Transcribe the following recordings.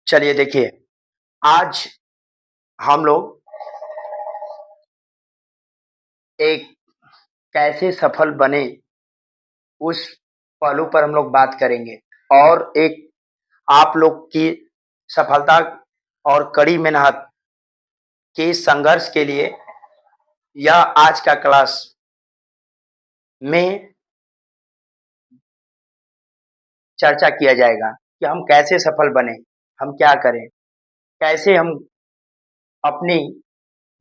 चलिए देखिए, आज हम लोग एक कैसे सफल बने उस पहलू पर हम लोग बात करेंगे और एक आप लोग की सफलता और कड़ी मेहनत के संघर्ष के लिए यह आज का क्लास में चर्चा किया जाएगा कि हम कैसे सफल बने, हम क्या करें, कैसे हम अपनी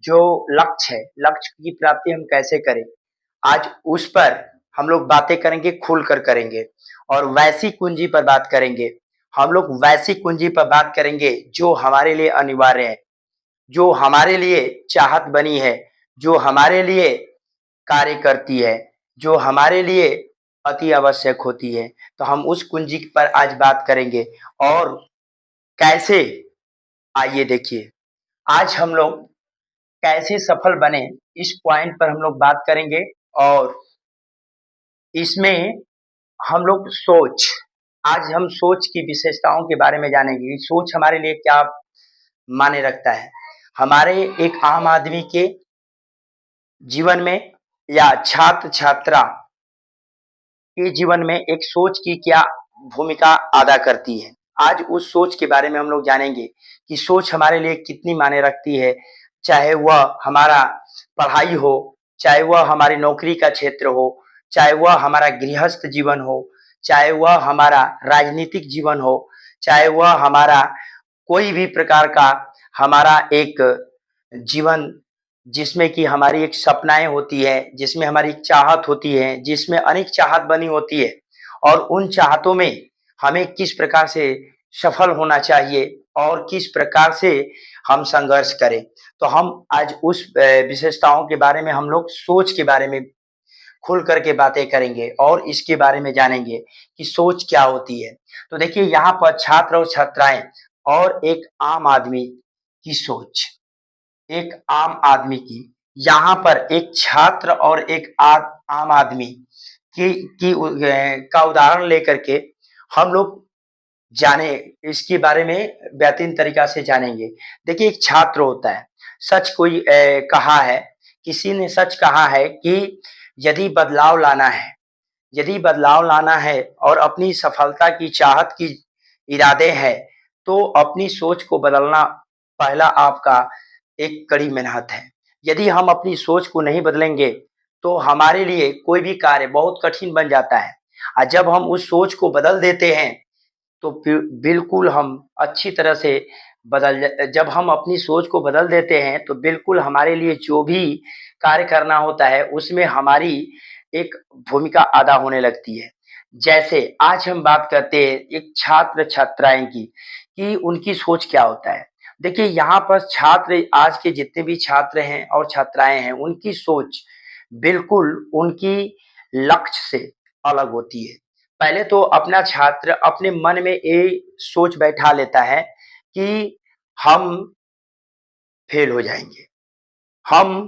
जो लक्ष्य है, लक्ष्य की प्राप्ति हम कैसे करें। आज उस पर हम लोग बातें करेंगे, खुलकर करेंगे और वैसी कुंजी पर बात करेंगे। हम लोग वैसी कुंजी पर बात करेंगे जो हमारे लिए अनिवार्य है, जो हमारे लिए चाहत बनी है, जो हमारे लिए कार्य करती है, जो हमारे लिए अति आवश्यक होती है। तो हम उस कुंजी पर आज बात करेंगे और कैसे, आइए देखिए, आज हम लोग कैसे सफल बने इस पॉइंट पर हम लोग बात करेंगे और इसमें हम लोग आज हम सोच की विशेषताओं के बारे में जानेंगे कि सोच हमारे लिए क्या मायने रखता है। हमारे एक आम आदमी के जीवन में या छात्र-छात्रा के जीवन में एक सोच की क्या भूमिका अदा करती है। आज उस सोच के बारे में हम लोग जानेंगे कि सोच हमारे लिए कितनी मायने रखती है, चाहे वह हमारा पढ़ाई हो, चाहे वह हमारी नौकरी का क्षेत्र हो, चाहे वह हमारा गृहस्थ जीवन हो, चाहे वह हमारा राजनीतिक जीवन हो, चाहे वह हमारा कोई भी प्रकार का हमारा एक जीवन जिसमें कि हमारी एक सपनाएँ होती है, जिसमें हमारी एक चाहत होती है, जिसमें अनेक चाहत बनी होती है और उन चाहतों में हमें किस प्रकार से सफल होना चाहिए और किस प्रकार से हम संघर्ष करें। तो हम आज उस विशेषताओं के बारे में हम लोग सोच के बारे में खुल कर के बातें करेंगे और इसके बारे में जानेंगे कि सोच क्या होती है। तो देखिए यहाँ पर छात्र और छात्राएँ और एक आम आदमी की सोच, एक आम आदमी की, यहाँ पर एक छात्र और एक आम आदमी का उदाहरण लेकर के हम लोग जाने इसके बारे में बेहतरीन तरीका से जानेंगे। देखिए एक छात्र होता है, सच कोई कहा है, किसी ने सच कहा है कि यदि बदलाव लाना है, यदि बदलाव लाना है और अपनी सफलता की चाहत की इरादे हैं, तो अपनी सोच को बदलना पहला आपका एक कड़ी मेहनत है। यदि हम अपनी सोच को नहीं बदलेंगे, तो हमारे लिए कोई भी कार्य बहुत कठिन बन जाता है। जब हम उस सोच को बदल देते हैं, तो बिल्कुल हम अच्छी तरह से जब हम अपनी सोच को बदल देते हैं, तो बिल्कुल हमारे लिए जो भी कार्य करना होता है, उसमें हमारी एक भूमिका अदा होने लगती है। जैसे आज हम बात करते हैं एक छात्र-छात्राएँ की, कि उनकी सोच क्या होता है। देखिए यहाँ पर छात्र आज के जितने भी छात्र हैं और छात्राएँ हैं, उनकी सोच बिल्कुल उनकी लक्ष्य से अलग होती है। पहले तो अपना छात्र अपने मन में ये सोच बैठा लेता है कि हम फेल हो जाएँगे, हम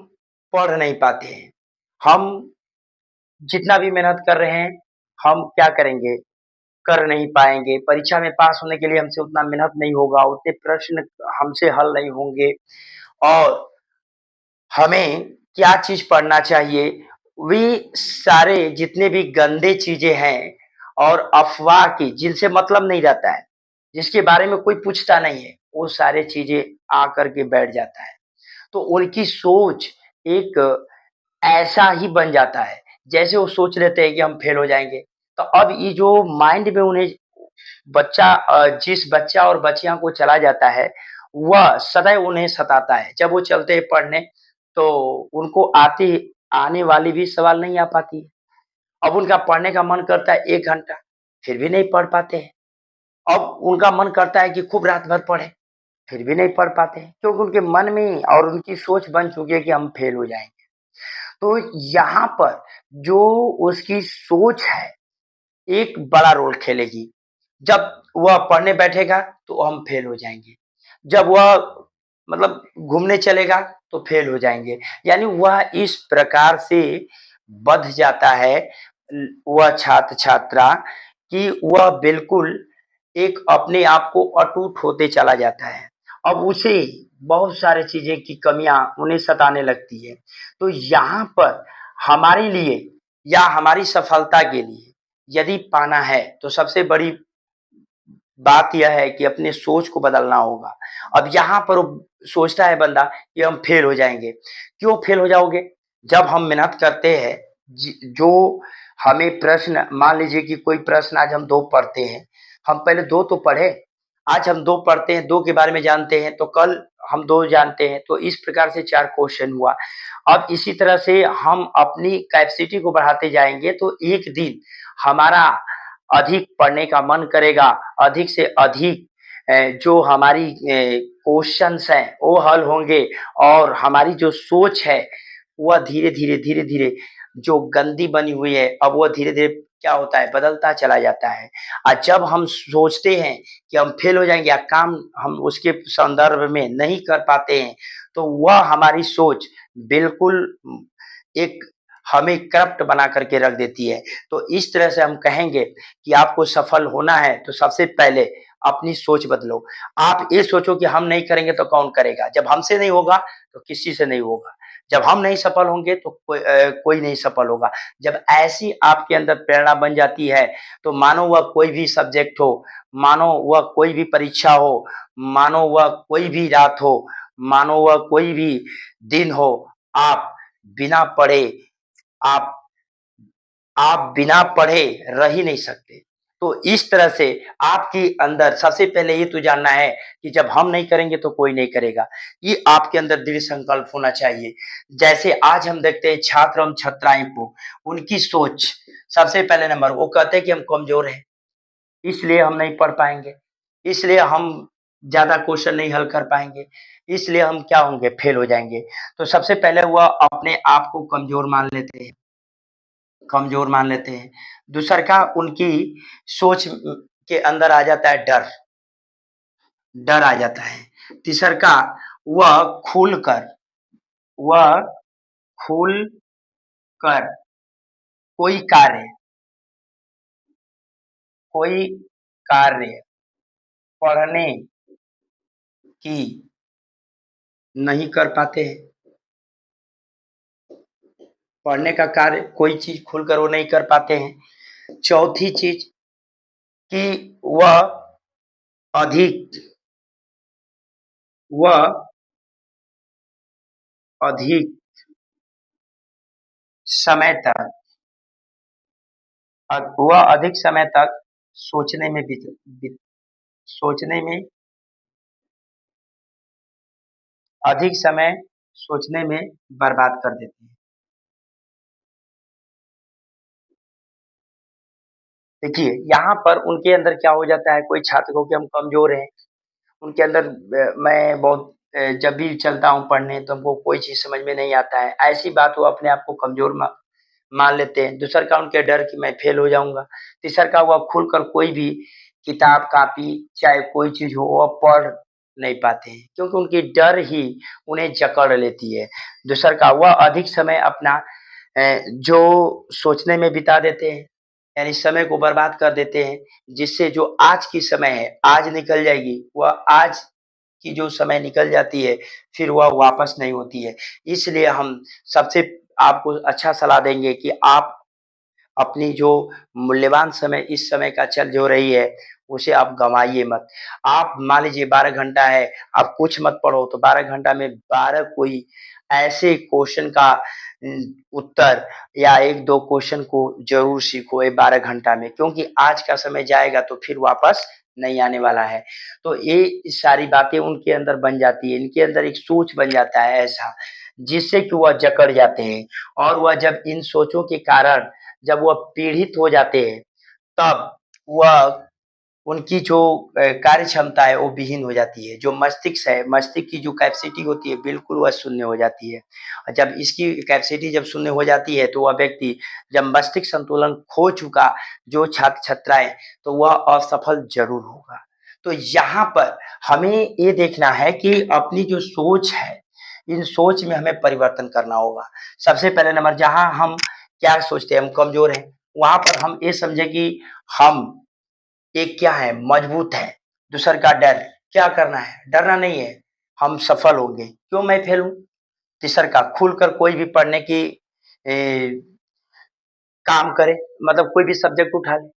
पढ़ नहीं पाते हैं, हम जितना भी मेहनत कर रहे हैं, हम क्या करेंगे, कर नहीं पाएँगे, परीक्षा में पास होने के लिए हमसे उतना मेहनत नहीं होगा, उतने प्रश्न हमसे हल नहीं होंगे और हमें क्या चीज़ पढ़ना चाहिए, वे सारे जितने भी गंदे चीज़ें हैं और अफ़वाह की जिनसे मतलब नहीं रहता है, जिसके बारे में कोई पूछता नहीं है, वो सारी चीज़ें आकर के बैठ जाता है। तो उनकी सोच एक ऐसा ही बन जाता है, जैसे वो सोच लेते हैं कि हम फेल हो जाएँगे। तो अब ये जो माइंड में उन्हें जिस बच्चा और बच्चियों को चला जाता है, वह सदैव उन्हें सताता है। जब वो चलते हैं पढ़ने, तो उनको आने वाली भी सवाल नहीं आ पाती है। अब उनका पढ़ने का मन करता है 1 घंटा, फिर भी नहीं पढ़ पाते हैं। अब उनका मन करता है कि खूब रात भर पढ़ें, फिर भी नहीं पढ़ पाते हैं, क्योंकि उनके मन में और उनकी सोच बन चुकी है कि हम फेल हो जाएँगे। तो यहाँ पर जो उसकी सोच है, एक बड़ा रोल खेलेगी। जब वह पढ़ने बैठेगा, तो हम फेल हो जाएँगे। जब वह मतलब घूमने चलेगा, तो फेल हो जाएँगे। यानी वह इस प्रकार से बँध जाता है वह छात्र-छात्रा कि वह बिल्कुल एक अपने आप को अटूट होते चला जाता है। अब उसे बहुत सारी चीज़ें की कमियाँ उन्हें सताने लगती है। तो यहाँ पर हमारे लिए या हमारी सफलता के लिए यदि पाना है, तो सबसे बड़ी बात यह है कि अपने सोच को बदलना होगा। अब यहाँ पर सोचता है बंदा कि हम फेल हो जाएँगे। क्यों फेल हो जाओगे? जब हम मेहनत करते हैं, जो हमें प्रश्न मान लीजिए कि कोई प्रश्न आज हम 2 पढ़ते हैं, हम पहले 2 तो पढ़े, आज हम 2 पढ़ते हैं, 2 के बारे में जानते हैं, तो कल हम 2 जानते हैं, तो इस प्रकार से 4 क्वेश्चन हुआ। अब इसी तरह से हम अपनी कैपेसिटी को बढ़ाते जाएँगे, तो एक दिन हमारा अधिक पढ़ने का मन करेगा, अधिक से अधिक जो हमारी क्वेश्चन्स हैं, वो हल होंगे और हमारी जो सोच है, वह धीरे-धीरे, धीरे-धीरे जो गंदी बनी हुई है, अब वो धीरे-धीरे क्या होता है, बदलता चला जाता है। जब हम सोचते हैं कि हम फेल हो जाएँगे या काम हम उसके संदर्भ में नहीं कर पाते हैं, तो वह हमारी सोच बिल्कुल एक हमें करप्ट बना कर के रख देती है। तो इस तरह से हम कहेंगे कि आपको सफल होना है, तो सबसे पहले अपनी सोच बदलो। आप ये सोचो कि हम नहीं करेंगे तो कौन करेगा? जब हमसे नहीं होगा, तो किसी से नहीं होगा। जब हम नहीं सफल होंगे तो कोई नहीं सफल होगा। जब ऐसी आपके अंदर प्रेरणा बन जाती है, तो मानो वह कोई भी सब्जेक्ट हो, मानो वह कोई भी परीक्षा हो, मानो वह कोई भी रात हो, मानो वह कोई भी दिन हो, आप बिना पढ़े आप आप बिना पढ़े रह ही नहीं सकते। तो इस तरह से आपके अंदर सबसे पहले ये तो जानना है कि जब हम नहीं करेंगे तो कोई नहीं करेगा। ये आपके अंदर दृढ़ संकल्प होना चाहिए। जैसे आज हम देखते हैं छात्र एवं छात्राएँ को, उनकी सोच सबसे पहले नंबर वो कहते हैं कि हम कमज़ोर हैं, इसलिए हम नहीं पढ़ पाएँगे, इसलिए हम ज़्यादा क्वेश्चन नहीं हल कर पाएँगे, इसलिए हम क्या होंगे, फेल हो जाएँगे। तो सबसे पहले वह अपने आप को कमज़ोर मान लेते हैं। दूसर का उनकी सोच के अंदर आ जाता है डर, डर आ जाता है। तीसर का वह खुलकर वह खुलकर कोई कार्य कोई कार्य पढ़ने की नहीं कर पाते हैं। पढ़ने का कार्य कोई चीज़ खुलकर वो नहीं कर पाते हैं। चौथी चीज़ कि वह अधिक वह अधिक समय तक वह अधिक समय तक सोचने में बीत बीत सोचने में अधिक समय सोचने में बर्बाद कर देते हैं। देखिए, यहाँ पर उनके अंदर क्या हो जाता है, कोई छात्र को कि हम कमज़ोर हैं, उनके अंदर मैं बहुत जब भी चलता हूँ पढ़ने तो हमको कोई चीज़ समझ में नहीं आता है, ऐसी बात वो अपने आप को कमज़ोर मान लेते हैं। दूसर का उनके डर कि मैं फेल हो जाऊँगा। तीसर का वह खुलकर कोई भी किताब, कॉपी चाहे कोई चीज़ हो वह पढ़ नहीं पाते हैं, क्योंकि उनकी डर ही उन्हें जकड़ लेती है। दूसर का वह अधिक समय अपना जो सोचने में बिता देते हैं, यानी समय को बर्बाद कर देते हैं, जिससे जो आज की समय है, आज निकल जाएगी, वह आज की जो समय निकल जाती है, फिर वह वापस नहीं होती है। इसलिए हम सबसे आपको अच्छा सलाह देंगे कि आप अपनी जो मूल्यवान समय इस समय का चल जो रही है, उसे आप गँवाइए मत। आप मान लीजिए 12 घंटा है, आप कुछ मत पढ़ो, तो 12 घंटा में 12 कोई ऐसे क्वेश्चन का उत्तर या 1-2 क्वेश्चन को ज़रूर सीखो ये 12 घंटा में, क्योंकि आज का समय जाएगा तो फिर वापस नहीं आने वाला है। तो ये सारी बातें उनके अंदर बन जाती है, इनके अंदर एक सोच बन जाता है ऐसा, जिससे कि वह जकड़ जाते हैं और वह जब इन सोचों के कारण जब वह पीड़ित हो जाते हैं, तब वह उनकी जो कार्य क्षमता है वो विहीन हो जाती है। जो मस्तिष्क है, मस्तिष्क की जो कैपेसिटी होती है बिल्कुल वह शून्य हो जाती है। और जब इसकी कैपेसिटी जब शून्य हो जाती है तो वह व्यक्ति जब मस्तिष्क संतुलन खो चुका जो छात्र-छात्राएँ तो वह असफल ज़रूर होगा। तो यहाँ पर हमें ये देखना है कि अपनी जो सोच है, इन सोच में हमें परिवर्तन करना होगा। सबसे पहले नंबर जहाँ हम क्या सोचते हैं हम कमज़ोर हैं, वहाँ पर हम ये समझें कि हम एक क्या है मजबूत है, दूसर का डर। क्या करना है? डरना नहीं है, हम सफल होंगे, क्यों मैं फेल हूँ? तीसर का खुलकर कोई भी पढ़ने की ए, काम करे, मतलब कोई भी सब्जेक्ट उठा ले।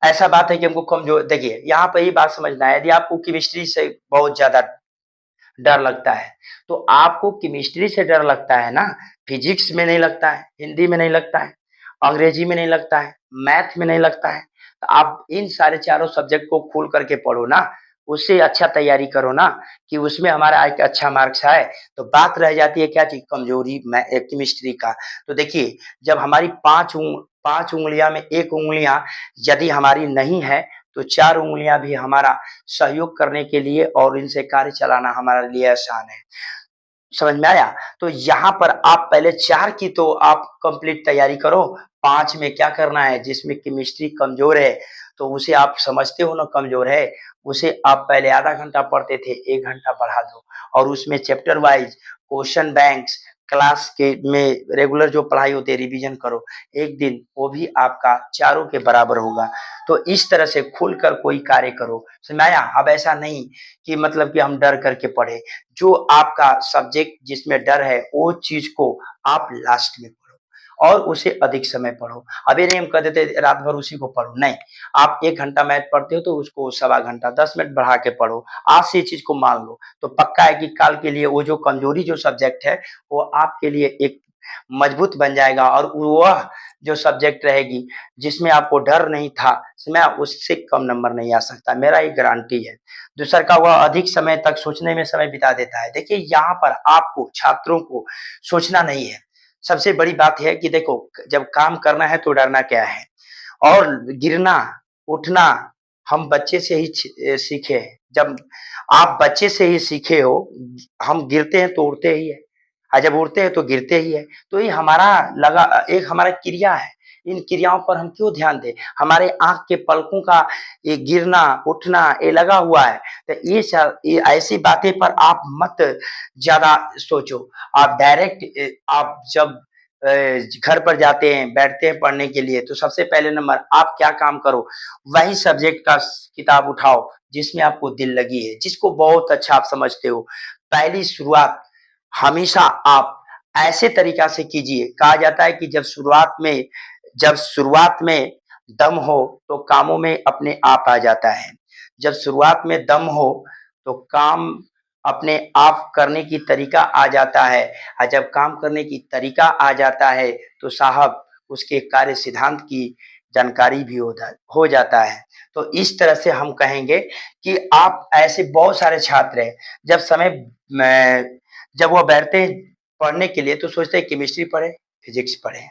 ऐसा बात है कि हमको कमज़ोर देखिए, यहाँ पे ये बात समझना है, यदि आपको केमिस्ट्री से बहुत ज़्यादा डर लगता है, तो आपको केमिस्ट्री से डर लगता है ना, फिज़िक्स में नहीं लगता है, हिंदी में नहीं लगता है, अंग्रेजी में नहीं लगता है, मैथ में नहीं लगता है, तो आप इन सारे चारों सब्जेक्ट को खोल करके पढ़ो ना, उससे अच्छा तैयारी करो ना कि उसमें हमारा एक अच्छा मार्क्स आए, तो बात रह जाती है क्या चीज़ कमज़ोरी केमिस्ट्री का। तो देखिए, जब हमारी 5 उँगलियाँ में 1 उँगलियाँ यदि हमारी नहीं है, तो 4 उँगलियाँ भी हमारा सहयोग करने के लिए और इनसे कार्य चलाना हमारे लिए आसान है। समझ में आया? तो यहाँ पर आप पहले 4 की तो आप कंप्लीट तैयारी करो, 5 में क्या करना है, जिसमें केमिस्ट्री कमज़ोर है, तो उसे आप समझते हो ना कमज़ोर है, उसे आप पहले आधा घंटा पढ़ते थे, 1 घंटा बढ़ा दो और उसमें chapter wise question banks class के में रेगुलर जो पढ़ाई होती है रिवीजन करो। एक दिन वो भी आपका चारों के बराबर होगा। तो इस तरह से खुलकर कोई कार्य करो। समझ में आया? अब ऐसा नहीं कि मतलब कि हम डर करके पढ़ें। जो आपका सब्जेक्ट जिसमें डर है, वो चीज़ को आप लास्ट में पढ़ो और उसे अधिक समय पढ़ो। अब ये नहीं हम कह देते रात भर उसी को पढ़ो, नहीं। आप 1 घंटा मैथ पढ़ते हो तो उसको सवा घंटा, 10 मिनट बढ़ा के पढ़ो। आज से ये चीज़ को मान लो, तो पक्का है कि कल के लिए वो जो कमज़ोरी जो सब्जेक्ट है, वो आपके लिए एक मजबूत बन जाएगा और वह जो सब्जेक्ट रहेगी, जिसमें आपको डर नहीं था, उसमें उससे कम नंबर नहीं आ सकता, मेरा ये गारंटी है। दूसर का वह अधिक समय तक सोचने में समय बिता देता है। देखिए यहाँ पर आपको छात्रों को सोचना नहीं है। सबसे बड़ी बात है कि देखो जब काम करना है तो डरना क्या है और गिरना, उठना हम बच्चे से ही सीखे हैं। जब आप बच्चे से ही सीखे हो, हम गिरते हैं तो उड़ते ही हैं और जब उड़ते हैं तो गिरते ही हैं। तो ये हमारा लगा एक हमारा क्रिया है। इन क्रियाओं पर हम क्यों ध्यान दें? हमारे आँख के पलकों का ये गिरना, उठना ये लगा हुआ है। तो ये ऐसी बातें पर आप मत ज़्यादा सोचो। आप डायरेक्ट आप जब घर पर जाते हैं, बैठते हैं पढ़ने के लिए, तो सबसे पहले नंबर आप क्या काम करो, वही सब्जेक्ट का किताब उठाओ, जिसमें आपको दिल लगी है, जिसको बहुत अच्छा आप समझते हो। पहली शुरुआत हमेशा आप ऐसे तरीका से कीजिए। कहा जाता है कि जब शुरुआत में दम हो, तो कामों में अपने आप आ जाता है। जब शुरुआत में दम हो, तो काम अपने आप करने की तरीका आ जाता है और जब काम करने की तरीका आ जाता है, तो साहब उसके कार्य सिद्धांत की जानकारी भी हो जाता है। तो इस तरह से हम कहेंगे कि आप ऐसे बहुत सारे छात्र हैं, जब समय मैं जब वो बैठते हैं पढ़ने के लिए तो सोचते हैं केमिस्ट्री पढ़ें, फिज़िक्स पढ़ें,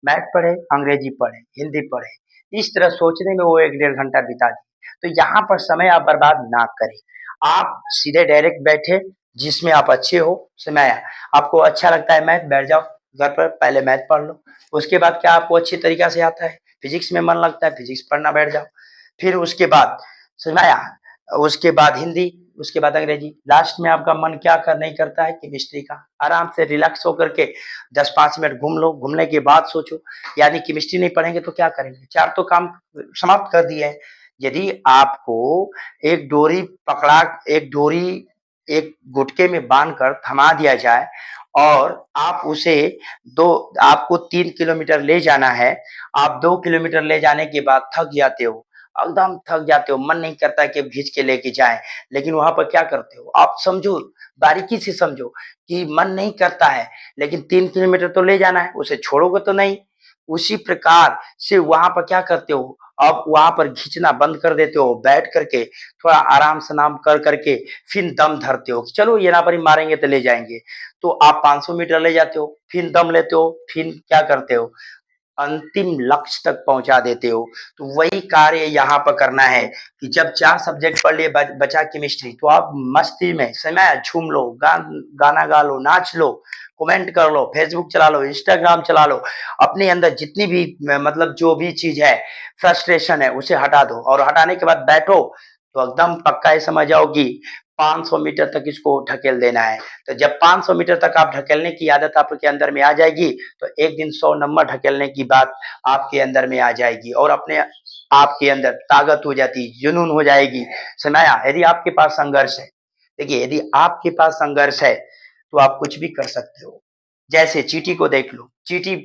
मैथ पढ़ें, अंग्रेजी पढ़ें, हिंदी पढ़ें। इस तरह सोचने में वो 1 डेढ़ घंटा बिता दें। तो यहाँ पर समय आप बर्बाद ना करें। आप सीधे डायरेक्ट बैठे जिसमें आप अच्छे हो, समझ आया? आपको अच्छा लगता है मैथ, बैठ जाओ घर पर पहले मैथ पढ़ लो। उसके बाद क्या आपको अच्छी तरीक़ा से आता है, फिज़िक्स में मन लगता है, फिज़िक्स पढ़ना बैठ जाओ। फिर उसके बाद समझ आया? उसके बाद हिंदी, उसके बाद अंग्रेजी, लास्ट में आपका मन क्या कर नहीं करता है केमिस्ट्री का। आराम से रिलैक्स होकर के 10-5 मिनट घूम लो, घूमने के बाद सोचो, यानी केमिस्ट्री नहीं पढ़ेंगे तो क्या करेंगे? 4 तो काम समाप्त कर दिए हैं। यदि आपको एक डोरी पकड़ा एक डोरी एक गुटके में बाँधकर थमा दिया जाए और आप उसे दो आपको 3 किलोमीटर ले जाना है, आप 2 किलोमीटर ले जाने के बाद थक जाते हो, एकदम थक जाते हो, मन नहीं करता कि अब खींच के लेके जाएँ, लेकिन वहाँ पर क्या करते हो? आप समझो, बारीकी से समझो कि मन नहीं करता है, लेकिन 3 किलोमीटर तो ले जाना है, उसे छोड़ोगे तो नहीं। उसी प्रकार से वहाँ पर क्या करते हो, अब वहाँ पर खींचना बंद कर देते हो, बैठ कर के थोड़ा आराम से नाम कर के फिर दम धरते हो कि चलो यहाँ पर ही मारेंगे तो ले जाएँगे। तो आप 500 मीटर ले जाते हो, फिर दम लेते हो, फिर क्या करते हो, अंतिम लक्ष्य तक पहुँचा देते हो। तो वही कार्य यहाँ पर करना है कि जब 4 सब्जेक्ट पढ़ लिए बचा केमिस्ट्री, तो आप मस्ती में समय झूम लो, गाना गा लो, नाच लो, कमेंट कर लो, फेसबुक चला लो, इंस्टाग्राम चला लो। अपने अंदर जितनी भी मतलब जो भी चीज़ है, फ्रस्ट्रेशन है, उसे हटा दो और हटाने के बाद बैठो, तो एकदम पक्का ये समझ जाओ कि 500 मीटर तक इसको ढकेल देना है। तो जब 500 मीटर तक आप ढकेलने की आदत आपके अंदर में आ जाएगी, तो एक दिन 100 नंबर ढकेलने की बात आपके अंदर में आ जाएगी और अपने आपके अंदर ताकत हो जाती, जुनून हो जाएगी। समझ यदि आपके पास संघर्ष है, देखिए यदि आपके पास संघर्ष है तो आप कुछ भी कर सकते हो। जैसे चींटी को देख लो, चींटी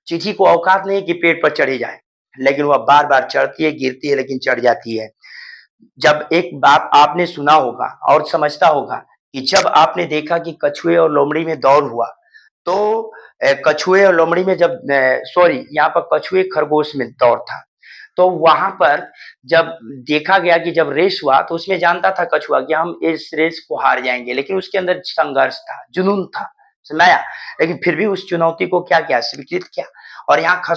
चींटी को औकात नहीं है कि पेड़ पर चढ़ी जाए, लेकिन वह बार-बार चढ़ती है, गिरती है लेकिन चढ़ जाती है। जब एक बात आपने सुना होगा और समझता होगा कि जब आपने देखा कि कछुए और लोमड़ी में दौड़ हुआ, तो कछुए और लोमड़ी में जब सॉरी यहाँ पर कछुए खरगोश में दौड़ था। तो वहाँ पर जब देखा गया कि जब रेस हुआ तो उसमें जानता था कछुआ कि हम इस रेस को हार जाएँगे, लेकिन उसके अंदर संघर्ष था, जुनून था, समझ आया? लेकिन फिर भी उस चुनौती को क्या किया? स्वीकृत किया। और यहाँ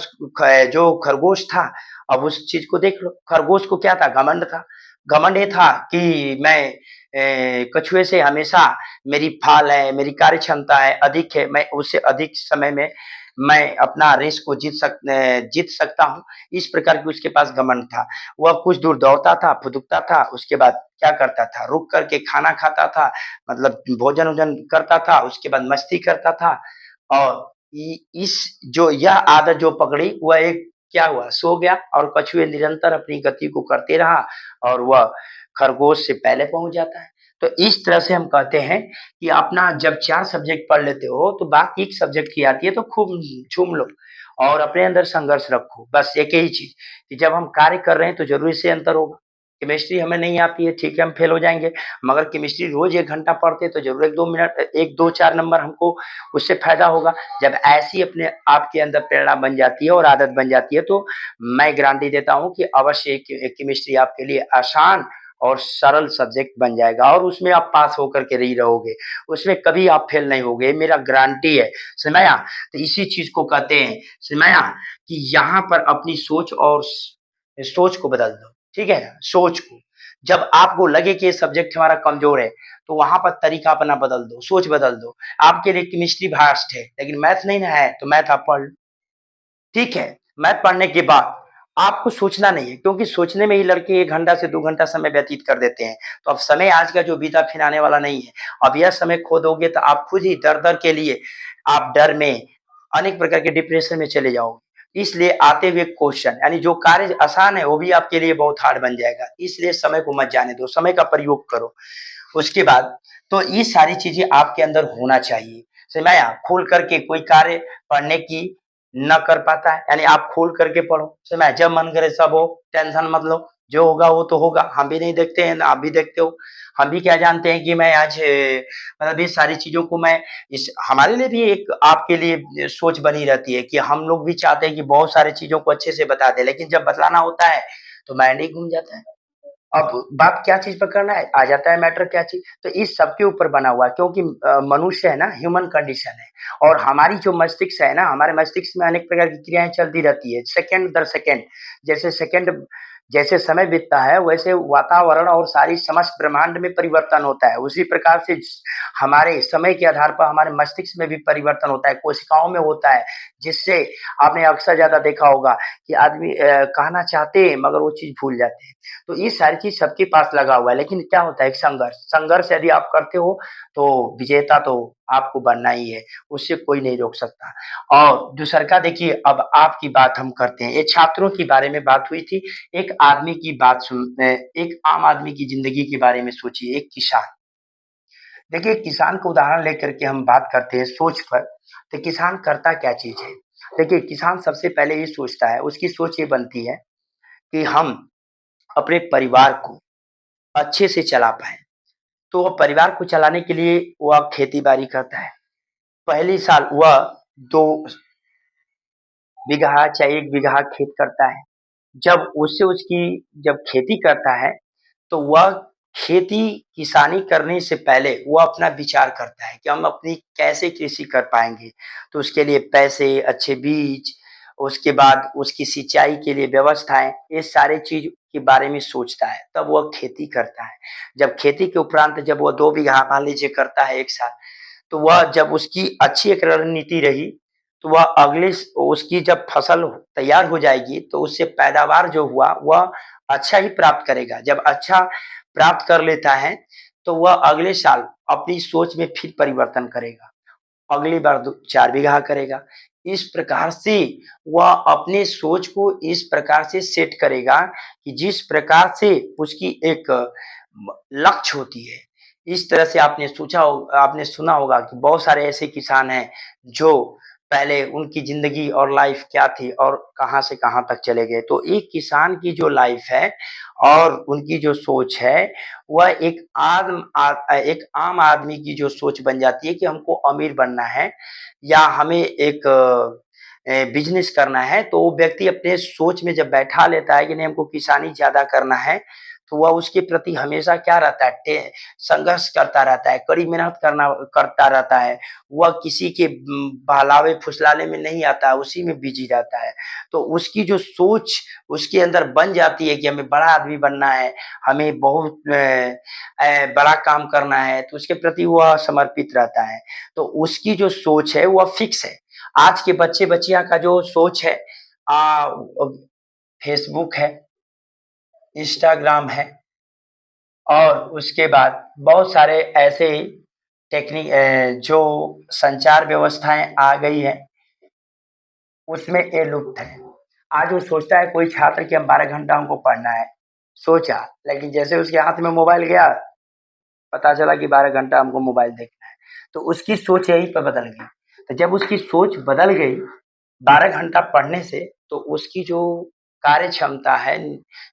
जो खरगोश था, अब उस चीज़ को देख लो, खरगोश को क्या था? घमंड था। घमंड ये था कि मैं कछुए से हमेशा मेरी फाल है, मेरी कार्य क्षमता है, अधिक है, मैं उससे अधिक समय में मैं अपना रेस को जीत सकता हूँ। इस प्रकार की उसके पास घमंड था। वह कुछ दूर दौड़ता था, फुदकता था, उसके बाद क्या करता था? रुक कर के खाना खाता था, मतलब भोजन-वोजन करता था, उसके बाद मस्ती करता था और इ इस जो यह आदत जो पकड़ी, वह एक क्या हुआ? सो गया और कछुए निरंतर अपनी गति को करते रहा और वह खरगोश से पहले पहुँच जाता है। तो इस तरह से हम कहते हैं कि अपना जब 4 सब्जेक्ट पढ़ लेते हो, तो बात एक सब्जेक्ट की आती है तो खूब झूम लो और अपने अंदर संघर्ष रखो। बस एक ही चीज़ कि जब हम कार्य कर रहे हैं तो ज़रूर इससे अंतर होगा। केमिस्ट्री हमें नहीं आती है, ठीक है, हम फेल हो जाएँगे, मगर केमिस्ट्री रोज़ 1 घंटा पढ़ते हैं तो ज़रूर 1-2 मिनट 1-2-4 नंबर हमको उससे फ़ायदा होगा। जब ऐसी अपने आपके अंदर प्रेरणा बन जाती है और आदत बन जाती है, तो मैं गारंटी देता हूँ कि अवश्य केमिस्ट्री आपके लिए आसान और सरल सब्जेक्ट बन जाएगा और उसमें आप पास होकर के ही रहोगे। उसमें कभी आप फेल नहीं होगे, मेरा गारंटी है। समझ आया? तो इसी चीज़ को कहते हैं, समझ आया? कि यहाँ पर अपनी सोच और सोच को बदल दो, ठीक है? सोच को। जब आपको लगे कि ये सब्जेक्ट हमारा कमज़ोर है, तो वहाँ पर तरीका अपना बदल दो, सोच बदल दो। आपके लिए केमिस्ट्री भास्ट है, लेकिन मैथ नहीं ना है, तो मैथ आप पढ़ लो। ठीक है, मैथ पढ़ने के बाद आपको सोचना नहीं है क्योंकि सोचने में ही लड़के 1 घंटा से 2 घंटा समय व्यतीत कर देते हैं। तो अब समय आज का जो बीता फिर आने वाला नहीं है। अब यह समय खो दोगे तो आप खुद ही दर-दर के लिए आप डर में अनेक प्रकार के डिप्रेशन में चले जाओगे। इसलिए आते हुए क्वेश्चन यानी जो कार्य आसान है वो भी आपके लिए बहुत हार्ड बन जाएगा। इसलिए समय को मत जाने दो, समय का प्रयोग करो। उसके बाद तो ये सारी चीज़ें आपके अंदर होना चाहिए। समझ में आया? खोल करके कोई कार्य पढ़ने की ना कर पाता है, यानी आप खोल करके पढ़ो, समझ में आया? जब मन करे सब हो, टेंशन मत लो, जो होगा वो तो होगा। हम भी नहीं देखते हैं, ना आप भी देखते हो। हम भी क्या जानते हैं कि मैं आज मतलब ये सारी चीज़ों को मैं इस हमारे लिए भी एक आपके लिए सोच बनी रहती है कि हम लोग भी चाहते हैं कि बहुत सारी चीज़ों को अच्छे से बता दें, लेकिन जब बतलाना होता है, तो माइंड ही घूम जाता है। अब बात क्या चीज़ पर करना है, आ जाता है मैटर क्या चीज़, तो इस सब के ऊपर बना हुआ है क्योंकि मनुष्य है ना ह्यूमन कंडीशन है और हमारी जो मस्तिष्क है ना, हमारे मस्तिष्क में अनेक प्रकार की क्रियाएँ चलती रहती है, सेकंड दर सेकंड। सेकंड जैसे समय बीतता है, वैसे वातावरण और सारी समस्त ब्रह्मांड में परिवर्तन होता है। उसी प्रकार से हमारे समय के आधार पर हमारे मस्तिष्क में भी परिवर्तन होता है, कोशिकाओं में होता है, जिससे आपने अक्सर ज़्यादा देखा होगा कि आदमी कहना चाहते हैं मगर वो चीज़ भूल जाते हैं। तो ये सारी चीज़ सबके पास लगा हुआ है, लेकिन क्या होता है एक संघर्ष। संघर्ष यदि आप करते हो, तो विजेता तो आपको बनना ही है, उससे कोई नहीं रोक सकता। और दूसरा देखिए अब आपकी बात हम करते हैं, ये छात्रों के बारे में बात हुई थी, एक आदमी की बात एक आम आदमी की ज़िंदगी के बारे में सोचिए, एक किसान। देखिए किसान का उदाहरण लेकर के हम बात करते हैं सोच पर, तो किसान करता क्या चीज़ है? देखिए किसान सबसे पहले ये सोचता है, उसकी सोच ये बनती है कि हम अपने परिवार को अच्छे से चला पाएँ। तो वह परिवार को चलाने के लिए वह खेती-बाड़ी करता है। पहली साल वह 2 बीघा चाहे 1 बीघा खेत करता है। जब उससे उसकी जब खेती करता है, तो वह खेती किसानी करने से पहले वो अपना विचार करता है कि हम अपनी कैसे कृषि कर पाएँगे। तो उसके लिए पैसे, अच्छे बीज, उसके बाद उसकी सिंचाई के लिए व्यवस्थाएँ, ये सारे चीज़ के बारे में सोचता है, तब वह खेती करता है। जब खेती के उपरांत जब वह 2 बीघा मान लीजिए करता है 1 साल, तो वह जब उसकी अच्छी एक रणनीति रही, तो वह अगले स उसकी जब फसल तैयार हो जाएगी, तो उससे पैदावार जो हुआ, वह अच्छा ही प्राप्त करेगा। जब अच्छा प्राप्त कर लेता है, तो वह अगले साल अपनी सोच में फिर परिवर्तन करेगा। अगली बार दो 4 बीघा करेगा। इस प्रकार से वह अपने सोच को इस प्रकार से सेट करेगा कि जिस प्रकार से उसकी एक लक्ष्य होती है। इस तरह से आपने सुना होगा कि बहुत सारे ऐसे किसान हैं जो पहले उनकी ज़िंदगी और लाइफ़ क्या थी और कहाँ से कहाँ तक चले गए। तो एक किसान की जो लाइफ़ है और उनकी जो सोच है, वह एक आम आदमी की जो सोच बन जाती है कि हमको अमीर बनना है या हमें एक बिज़नेस करना है, तो वो व्यक्ति अपने सोच में जब बैठा लेता है कि नहीं हमको किसानी ज़्यादा करना है, तो वह उसके प्रति हमेशा क्या रहता है संघर्ष करता रहता है, कड़ी मेहनत करता रहता है। वह किसी के बहलावे-फुसलाने में नहीं आता है, उसी में बिज़ी रहता है। तो उसकी जो सोच उसके अंदर बन जाती है कि हमें बड़ा आदमी बनना है, हमें बहुत बड़ा काम करना है, तो उसके प्रति वह समर्पित रहता है। तो उसकी जो सोच है वह फिक्स है। आज के बच्चे-बच्चियाँ का जो सोच है फेसबुक है, इंस्टाग्राम है और उसके बाद बहुत सारे ऐसे जो संचार व्यवस्थाएँ आ गई हैं, उसमें ये लुप्त है। आज वो सोचता है कोई छात्र कि हम 12 घंटा हमको पढ़ना है, सोचा, लेकिन जैसे उसके हाथ में मोबाइल गया, पता चला कि 12 घंटा हमको मोबाइल देखना है। तो उसकी सोच यहीं पे बदल गई। तो जब उसकी सोच बदल गई 12 घंटा पढ़ने से, तो उसकी जो कार्य क्षमता है,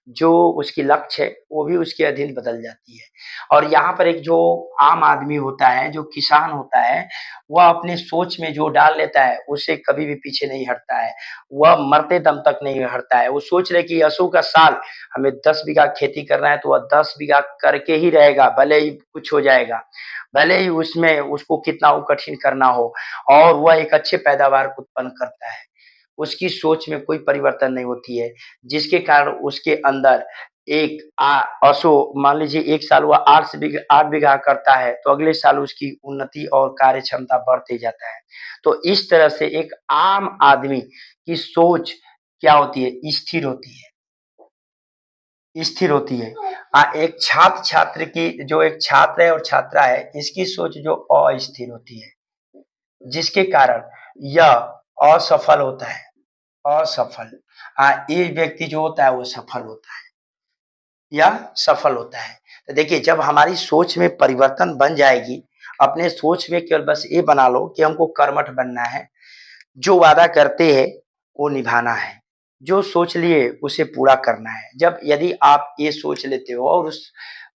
जो उसकी लक्ष्य है, वो भी उसके अधीन बदल जाती है। और यहाँ पर एक जो आम आदमी होता है, जो किसान होता है, वह अपने सोच में जो डाल लेता है, उससे कभी भी पीछे नहीं हटता है। वह मरते दम तक नहीं हटता है। वो सोच ले कि असू का साल हमें 10 बीघा खेती करना है, तो वह 10 बीघा करके ही रहेगा, भले ही कुछ हो जाएगा। भले ही उसमें उसको कितना वो कठिन करना हो और वह एक अच्छे पैदावार को उत्पन्न करता है। उसकी सोच में कोई परिवर्तन नहीं होती है, जिसके कारण उसके अंदर एक असो मान लीजिए 1 साल वह 8 बीघा करता है, तो अगले साल उसकी उन्नति और कार्य क्षमता बढ़ते जाता है। तो इस तरह से एक आम आदमी की सोच क्या होती है? स्थिर होती है। एक छात्र-छात्र की जो एक छात्र है और छात्रा है, इसकी सोच जो अस्थिर होती है, जिसके कारण यह असफल होता है। असफल। ये व्यक्ति जो होता है वो सफल होता है या सफल होता है। तो देखिए जब हमारी सोच में परिवर्तन बन जाएगी, अपने सोच में केवल बस ये बना लो कि हमको कर्मठ बनना है, जो वादा करते हैं वो निभाना है, जो सोच लिए उसे पूरा करना है। जब यदि आप ये सोच लेते हो और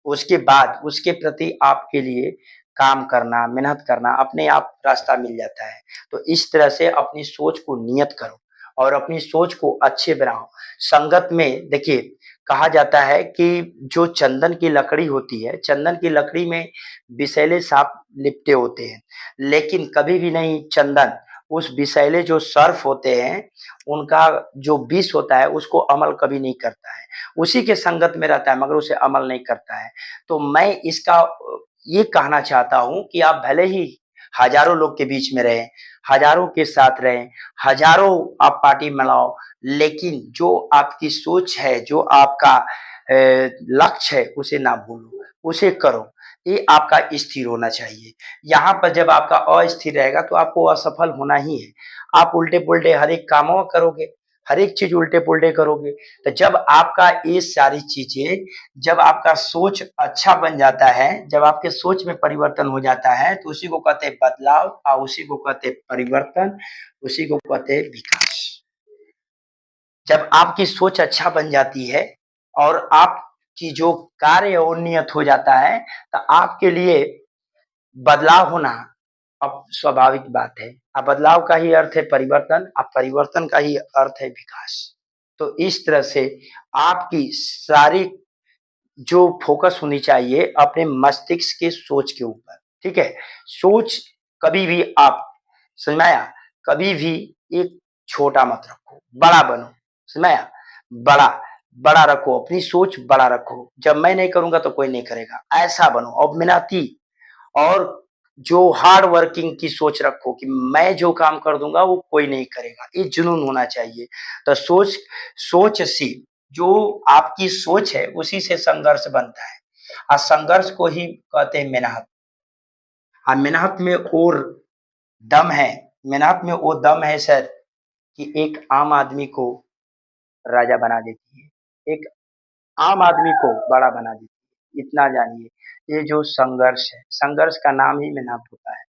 उसके बाद उसके प्रति आपके लिए काम करना, मेहनत करना अपने आप रास्ता मिल जाता है। तो इस तरह से अपनी सोच को नियत करो और अपनी सोच को अच्छे बनाओ। संगत में देखिए कहा जाता है कि जो चंदन की लकड़ी होती है, चंदन की लकड़ी में विषैले साँप लिपटे होते हैं, लेकिन कभी भी नहीं चंदन उस विषैले जो सर्प होते हैं, उनका जो विष होता है उसको अमल कभी नहीं करता है। उसी के संगत में रहता है मगर उसे अमल नहीं करता है। तो मैं इसका ये कहना चाहता हूँ कि आप भले ही हज़ारों लोग के बीच में रहें, हज़ारों के साथ रहें, हज़ारों आप पार्टी मनाओ, लेकिन जो आपकी सोच है, जो आपका लक्ष्य है, उसे ना भूलो, उसे करो। ये आपका स्थिर होना चाहिए। यहाँ पर जब आपका अस्थिर रहेगा तो आपको असफल होना ही है। आप उल्टे-पुल्टे हर एक कामों करोगे, हर एक चीज़ उल्टे-पुल्टे करोगे। तो जब आपका ये सारी चीज़ें जब आपका सोच अच्छा बन जाता है, जब आपके सोच में परिवर्तन हो जाता है, तो उसी को कहते हैं बदलाव और उसी को कहते हैं परिवर्तन, उसी को कहते हैं विकास। जब आपकी सोच अच्छा बन जाती है और आपकी जो कार्य है वो नियत हो जाता है, तो आपके लिए बदलाव होना अब स्वाभाविक बात है। अब बदलाव का ही अर्थ है परिवर्तन, अब परिवर्तन का ही अर्थ है विकास। तो इस तरह से आपकी सारी जो फ़ोकस होनी चाहिए अपने मस्तिष्क के सोच के ऊपर, ठीक है? सोच कभी भी आप समझ में आया? कभी भी एक छोटा मत रखो, बड़ा बनो, समझ में आया? बड़ा, बड़ा रखो, अपनी सोच बड़ा रखो। जब मैं नहीं करूँगा तो कोई नहीं करेगा, ऐसा बनो और मेहनती और जो हार्ड वर्किंग की सोच रखो कि मैं जो काम कर दूँगा वो कोई नहीं करेगा, ये जुनून होना चाहिए। तो सोच से जो आपकी सोच है उसी से संघर्ष बनता है और संघर्ष को ही कहते हैं मेहनत। मेहनत में और दम है, मेहनत में वो दम है सर कि एक आम आदमी को राजा बना देती है, एक आम आदमी को बड़ा बना देती है। इतना जानिए, ये जो संघर्ष है, संघर्ष का नाम ही मेहनत होता है।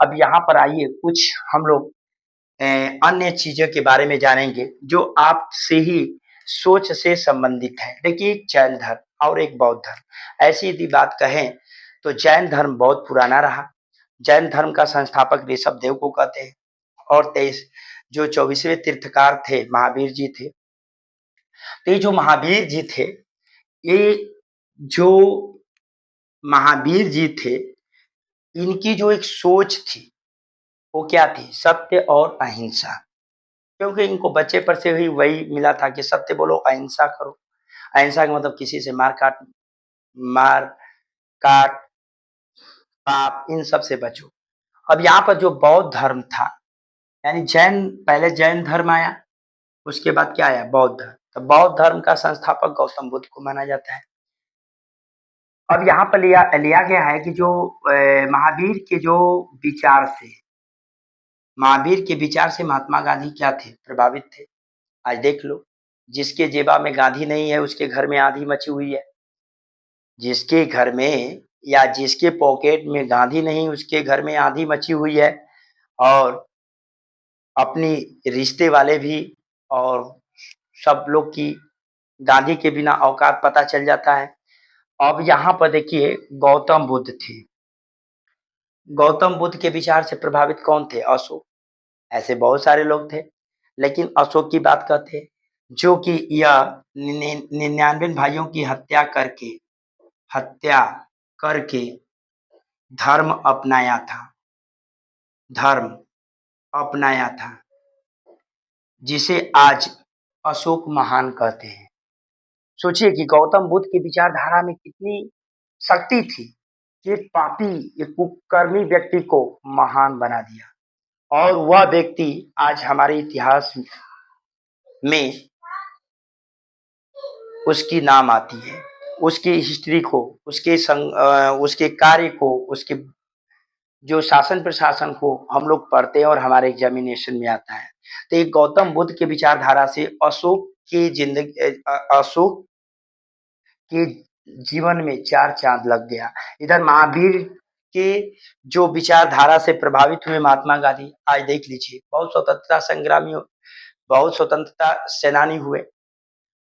अब यहाँ पर आइए कुछ हम लोग अ, अन्य चीज़ों के बारे में जानेंगे जो आपसे ही सोच से संबंधित है। देखिए एक जैन धर्म और एक बौद्ध धर्म। ऐसी यदि बात कहें तो जैन धर्म बहुत पुराना रहा। जैन धर्म का संस्थापक ऋषभदेव को कहते हैं और 23 जो 24वें तीर्थकार थे महावीर जी थे। तो ये जो महावीर जी थे, ये जो महावीर जी थे, इनकी जो एक सोच थी, वो क्या थी? सत्य और अहिंसा। क्योंकि इनको बच्चे पर से ही वही मिला था कि सत्य बोलो, अहिंसा करो। अहिंसा का मतलब किसी से मार काट, पाप इन सब से बचो। अब यहाँ पर जो बौद्ध धर्म था, यानी जैन पहले जैन धर्म आया, उसके बाद क्या आया? बौद्ध धर्म। तो बौद्ध धर्म का संस्थापक गौतम बुद्ध को माना जाता है। अब यहाँ पर लिया लिया गया है कि जो महावीर के जो विचार से महावीर के विचार से महात्मा गांधी क्या थे? प्रभावित थे। आज देख लो, जिसके जेबा में गांधी नहीं है, उसके घर में आंधी मची हुई है। जिसके घर में या जिसके पॉकेट में गांधी नहीं, उसके घर में आंधी मची हुई है। और अपनी रिश्ते वाले भी और सब लोग की गांधी के बिना औकात पता चल जाता है। अब यहाँ पर देखिए गौतम बुद्ध थे। गौतम बुद्ध के विचार से प्रभावित कौन थे? अशोक। ऐसे बहुत सारे लोग थे, लेकिन अशोक की बात करते हैं, जो कि यह 99 भाइयों की हत्या करके धर्म अपनाया था। धर्म अपनाया था, जिसे आज अशोक महान कहते हैं। सोचिए कि गौतम बुद्ध की विचारधारा में कितनी शक्ति थी कि एक पापी, एक कुकर्मी व्यक्ति को महान बना दिया। और वह व्यक्ति आज हमारे इतिहास में उसकी नाम आती है। उसकी हिस्ट्री को, उसके कार्य को, उसके जो शासन प्रशासन को हम लोग पढ़ते हैं और हमारे एग्जामिनेशन में आता है। तो एक गौतम बुद्ध के विचारधारा से अशोक के जीवन में 4 चाँद लग गया। इधर महावीर के जो विचारधारा से प्रभावित हुए महात्मा गांधी, आज देख लीजिए बहुत स्वतंत्रता सेनानी हुए।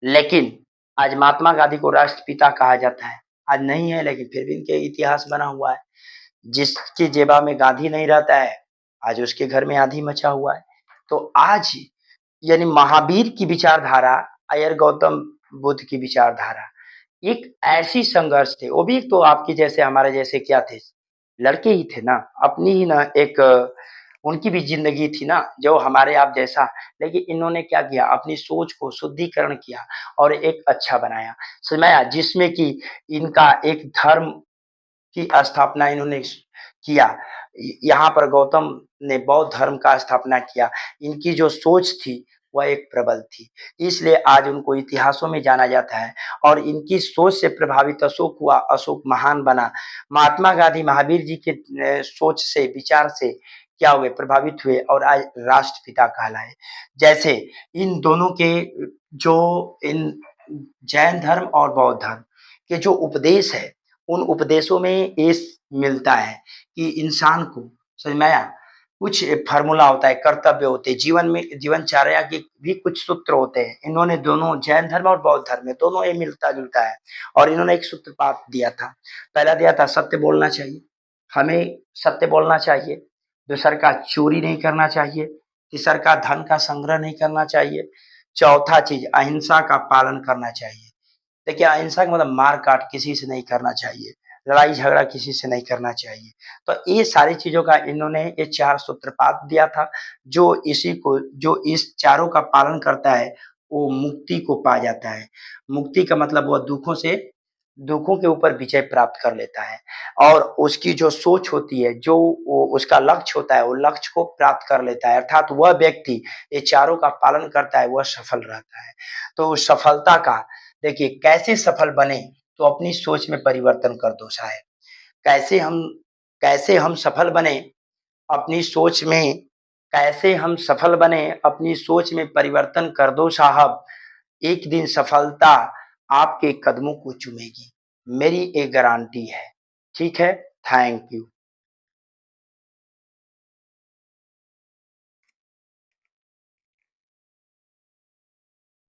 लेकिन आज महात्मा गांधी को राष्ट्रपिता कहा जाता है। आज नहीं है, लेकिन फिर भी इनके इतिहास बना हुआ है। जिसकी जेबा में गांधी नहीं रहता है, आज उसके घर में आंधी मचा हुआ है। तो आज यानी महावीर की विचारधारा और गौतम बुद्ध की विचारधारा एक ऐसी संघर्ष थे। वो भी तो आपके जैसे हमारे जैसे क्या थे? लड़के ही थे ना, अपनी ही ना एक उनकी भी जिंदगी थी ना जो हमारे आप जैसा। लेकिन इन्होंने क्या किया? अपनी सोच को शुद्धिकरण किया और एक अच्छा बनाया, समझाया, जिसमें कि इनका एक धर्म की स्थापना इन्होंने किया। यहाँ पर गौतम ने बौद्ध धर्म का स्थापना किया। इनकी जो सोच थी वह एक प्रबल थी, इसलिए आज उनको इतिहासों में जाना जाता है। और इनकी सोच से प्रभावित अशोक हुआ, अशोक महान बना। महात्मा गांधी महावीर जी के सोच से, विचार से क्या हुए? प्रभावित हुए और आज राष्ट्रपिता कहलाए। जैसे इन दोनों के जो इन जैन धर्म और बौद्ध धर्म के जो उपदेश है, उन उपदेशों में ये मिलता है कि इंसान को, समझ में आया? कुछ फ़ॉर्मूला होता है, कर्तव्य होते हैं, जीवन में जीवनचर्या के भी कुछ सूत्र होते हैं। इन्होंने दोनों जैन धर्म और बौद्ध धर्म में दोनों ये मिलता-जुलता है। और इन्होंने एक सूत्रपात दिया था। पहला दिया था सत्य बोलना चाहिए, हमें सत्य बोलना चाहिए। दूसर का चोरी नहीं करना चाहिए, तीसर का धन का संग्रह नहीं करना चाहिए, चौथा चीज़ अहिंसा का पालन करना चाहिए। देखिए अहिंसा का मतलब मार-काट किसी से नहीं करना चाहिए, लड़ाई-झगड़ा किसी से नहीं करना चाहिए। तो ये सारी चीज़ों का इन्होंने ये 4 सूत्रपात दिया था, जो इस चारों का पालन करता है, वो मुक्ति को पा जाता है। मुक्ति का मतलब वह दुखों के ऊपर विजय प्राप्त कर लेता है और उसकी जो सोच होती है, जो वो उसका लक्ष्य होता है, वो लक्ष्य को प्राप्त कर लेता है। अर्थात वह व्यक्ति ये चारों का पालन करता है, वह सफल रहता है। तो सफलता का देखिए कैसे सफल बने? तो अपनी सोच में परिवर्तन कर दो साहब। कैसे हम कैसे हम सफल बने? अपनी सोच में कैसे हम सफल बने, अपनी सोच में परिवर्तन कर दो साहब, एक दिन सफलता आपके कदमों को चूमेगी, मेरी एक गारंटी है। ठीक है, थैंक यू।